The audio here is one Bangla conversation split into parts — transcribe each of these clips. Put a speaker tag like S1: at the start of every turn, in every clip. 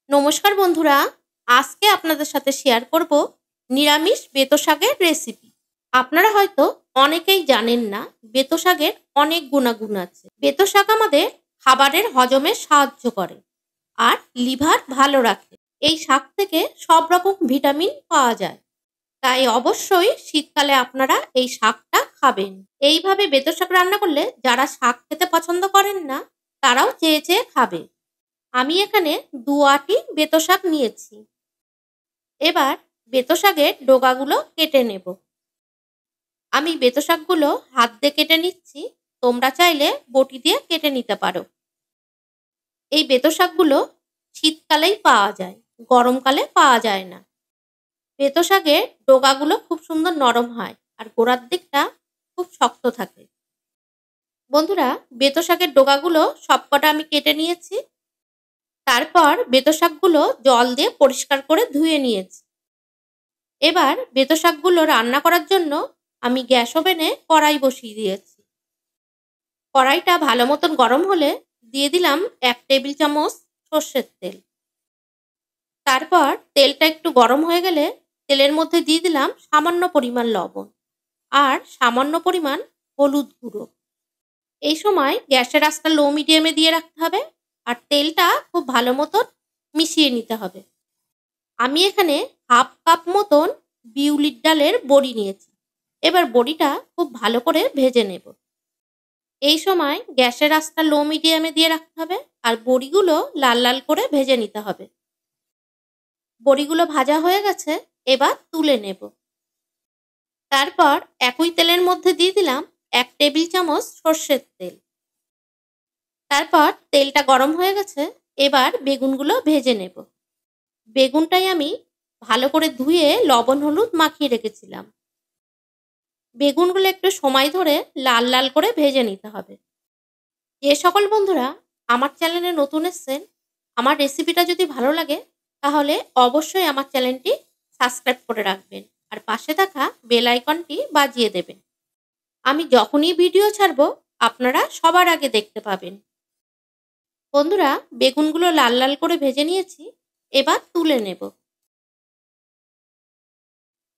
S1: নমস্কার বন্ধুরা, আজকে আপনাদের সাথে শেয়ার করব নিরামিষ বেতো শাকের রেসিপি। আপনারা হয়তো অনেকেই জানেন না বেতো শাকের অনেক গুণাগুণ আছে। বেতো শাক আমাদের খাবারের হজমে সাহায্য করে আর লিভার ভালো রাখে। এই শাক থেকে সব রকম ভিটামিন পাওয়া যায়, তাই অবশ্যই শীতকালে আপনারা এই শাকটা খাবেন। এইভাবে বেতো শাক রান্না করলে যারা শাক খেতে পছন্দ করেন না তারাও চেয়ে চেয়ে খাবে। আমি এখানে ২ আঁটি বেতো শাক নিয়েছি। এবার বেতো শাকের ডগাগুলো কেটে নেব। আমি বেতো শাকগুলো হাত দিয়ে কেটে নিচ্ছি, তোমরা চাইলে বটি দিয়ে কেটে নিতে পারো। এই বেতো শাকগুলো শীতকালেই পাওয়া যায়, গরমকালে পাওয়া যায় না। বেতো শাকের ডগাগুলো খুব সুন্দর নরম হয় আর গোড়ার দিকটা খুব শক্ত থাকে। বন্ধুরা, বেতো শাকের ডগাগুলো সবকটা আমি কেটে নিয়েছি। তারপর বেতো শাকগুলো জল দিয়ে পরিষ্কার করে ধুয়ে নিয়েছি। এবার বেতো শাকগুলো রান্না করার জন্য আমি গ্যাস ওভেনে কড়াই বসিয়ে দিয়েছি। কড়াইটা ভালো মতন গরম হলে দিয়ে দিলাম ১ টেবিল চামচ সর্ষের তেল। তারপর তেলটা একটু গরম হয়ে গেলে তেলের মধ্যে দিয়ে দিলাম সামান্য পরিমাণ লবণ আর সামান্য পরিমাণ হলুদ গুঁড়ো। এই সময় গ্যাসের আঁচটা লো মিডিয়ামে দিয়ে রাখতে হবে আর তেলটা খুব ভালো মতন মিশিয়ে নিতে হবে। আমি এখানে হাফ কাপ মতন বিউলির ডালের বড়ি নিয়েছি। এবার বড়িটা খুব ভালো করে ভেজে নেব। এই সময় গ্যাসের আঁচটা লো মিডিয়ামে দিয়ে রাখতে হবে আর বড়িগুলো লাল লাল করে ভেজে নিতে হবে। বড়িগুলো ভাজা হয়ে গেছে, এবার তুলে নেব। তারপর একই তেলের মধ্যে দিয়ে দিলাম ১ টেবিল চামচ সর্ষের তেল। তারপর তেলটা গরম হয়ে গেছে, এবার বেগুনগুলো ভেজে নেব। বেগুনটাই আমি ভালো করে ধুয়ে লবণ হলুদ মাখিয়ে রেখেছিলাম। বেগুনগুলো একটু সময় ধরে লাল লাল করে ভেজে নিতে হবে। যে সকল বন্ধুরা আমার চ্যানেলে নতুন এসেছেন, আমার রেসিপিটা যদি ভালো লাগে তাহলে অবশ্যই আমার চ্যানেলটি সাবস্ক্রাইব করে রাখবেন আর পাশে থাকা বেল আইকনটি বাজিয়ে দেবেন। আমি যখনই ভিডিও ছাড়বো আপনারা সবার আগে দেখতে পাবেন। বন্ধুরা, বেগুনগুলো লাল লাল করে ভেজে নিয়েছি, এবার তুলে নেব।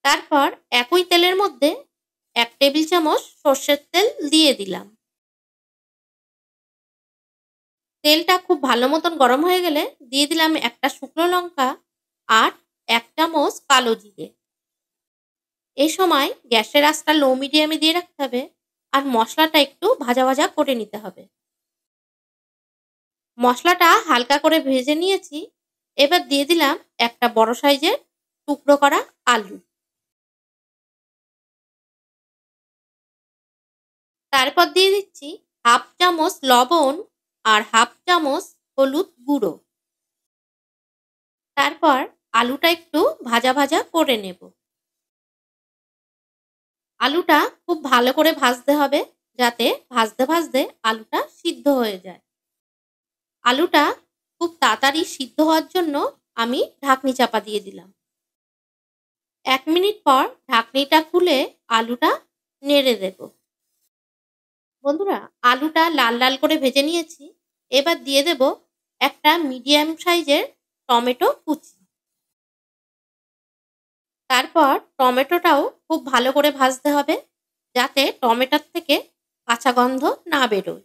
S1: তারপর একই তেলের মধ্যে ১ টেবিল চামচ সর্ষের তেল দিয়ে দিলাম। তেলটা খুব ভালো মতন গরম হয়ে গেলে দিয়ে দিলাম একটা শুকনো লঙ্কা আর ১ চামচ কালো জিরে। এই সময় গ্যাসের আঁচটা লো মিডিয়ামে দিয়ে রাখতে হবে আর মশলাটা একটু ভাজা ভাজা করে নিতে হবে। মশলাটা হালকা করে ভেজে নিয়েছি, এবার দিয়ে দিলাম একটা বড় সাইজের টুকরো করা আলু। তারপর দিয়ে দিচ্ছি হাফ চামচ লবণ আর হাফ চামচ হলুদ গুঁড়ো। তারপর আলুটা একটু ভাজা ভাজা করে নেব। আলুটা খুব ভালো করে ভাজতে হবে, যাতে ভাজতে ভাজতে আলুটা সিদ্ধ হয়ে যায়। আলুটা খুব তাড়াতাড়ি সিদ্ধ হওয়ার জন্য আমি ঢাকনি চাপা দিয়ে দিলাম। ১ মিনিট পর ঢাকনিটা খুলে আলুটা নেড়ে দেব। বন্ধুরা, আলুটা লাল লাল করে ভেজে নিয়েছি, এবার দিয়ে দেব একটা মিডিয়াম সাইজের টমেটো কুচি। তারপর টমেটোটাও খুব ভালো করে ভাজতে হবে, যাতে টমেটোর থেকে কাঁচা গন্ধ না বেরোয়।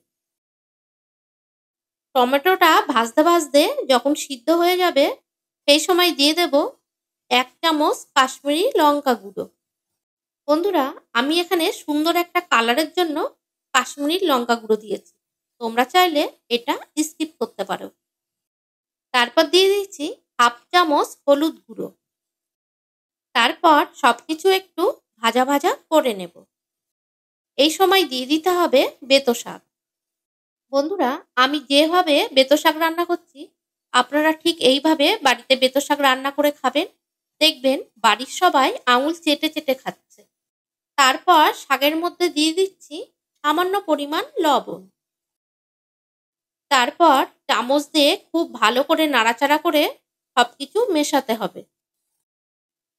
S1: টমেটোটা ভাজতে ভাজতে যখন সিদ্ধ হয়ে যাবে সেই সময় দিয়ে দেব ১ চামচ কাশ্মীরি লঙ্কা গুঁড়ো। বন্ধুরা, আমি এখানে সুন্দর একটা কালারের জন্য কাশ্মীরি লঙ্কা গুঁড়ো দিয়েছি, তোমরা চাইলে এটা স্কিপ করতে পারো। তারপর দিয়ে দিচ্ছি হাফ চামচ হলুদ গুঁড়ো। তারপর সবকিছু একটু ভাজা ভাজা করে নেব। এই সময় দিয়ে দিতে হবে বেতো শাক। বন্ধুরা, আমি যেভাবে বেতো শাক রান্না করছি আপনারা ঠিক এইভাবে বাড়িতে বেতো শাক রান্না করে খাবেন, দেখবেন বাড়ির সবাই আঙুল চেটে চেটে খাচ্ছে। তারপর শাকের মধ্যে দিয়ে দিচ্ছি সামান্য পরিমাণ লবণ। তারপর চামচ দিয়ে খুব ভালো করে নাড়াচাড়া করে সবকিছু মেশাতে হবে।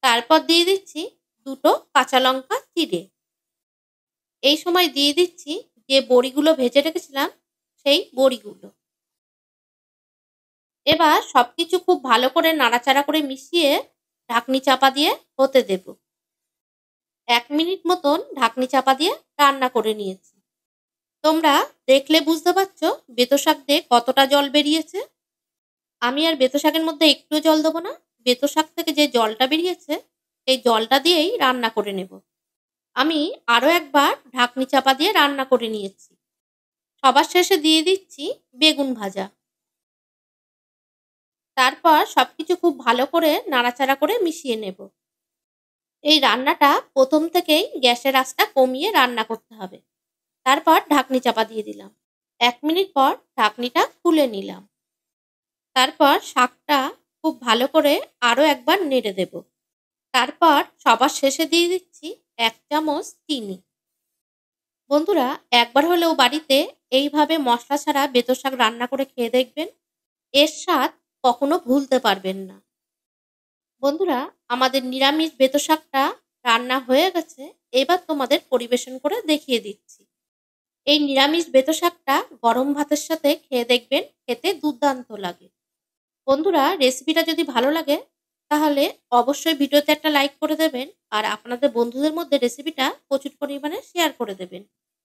S1: তারপর দিয়ে দিচ্ছি ২টো কাঁচা লঙ্কা চিড়ে। এই সময় দিয়ে দিচ্ছি যে বড়িগুলো ভেজে রেখেছিলাম সেই বড়িগুলো। এবার সবকিছু খুব ভালো করে নাড়াচাড়া করে মিশিয়ে ঢাকনি চাপা দিয়ে হতে দেব। 1 মিনিট মতন ঢাকনি চাপা দিয়ে রান্না করে নিয়েছি। তোমরা দেখলে বুঝতে পারছো বেতো শাক দিয়ে কতটা জল বেরিয়েছে। আমি আর বেতো শাকের মধ্যে একটুও জল দেবো না। বেতো শাক থেকে যে জলটা বেরিয়েছে এই জলটা দিয়েই রান্না করে নেব। আমি আরও একবার ঢাকনি চাপা দিয়ে রান্না করে নিয়েছি। সবার শেষে দিয়ে দিচ্ছি বেগুন ভাজা। তারপর সবকিছু খুব ভালো করে নাড়াচাড়া করে মিশিয়ে নেব। এই রান্নাটা প্রথম থেকেই গ্যাসের আঁচটা কমিয়ে রান্না করতে হবে। তারপর ঢাকনি চাপা দিয়ে দিলাম। 1 মিনিট পর ঢাকনিটা খুলে নিলাম। তারপর শাকটা খুব ভালো করে আরও একবার নেড়ে দেব। তারপর সবার শেষে দিয়ে দিচ্ছি 1 চামচ চিনি। বন্ধুরা, একবার হলেও বাড়িতে এইভাবে মশলা ছাড়া বেতো শাক রান্না করে খেয়ে দেখবেন। এর স্বাদ কখনো ভুলতে পারবেন না। বন্ধুরা, আমাদের নিরামিষ বেতো শাকটা রান্না হয়ে গেছে। এবার তোমাদের পরিবেশন করে দেখিয়ে দিচ্ছি। এই নিরামিষ বেতো শাকটা গরম ভাতের সাথে খেয়ে দেখবেন, খেতে দুর্দান্ত লাগে। বন্ধুরা, রেসিপিটা যদি ভালো লাগে তাহলে অবশ্যই ভিডিওতে একটা লাইক করে দেবেন আর আপনাদের বন্ধুদের মধ্যে রেসিপিটা প্রচুর পরিমাণে শেয়ার করে দেবেন।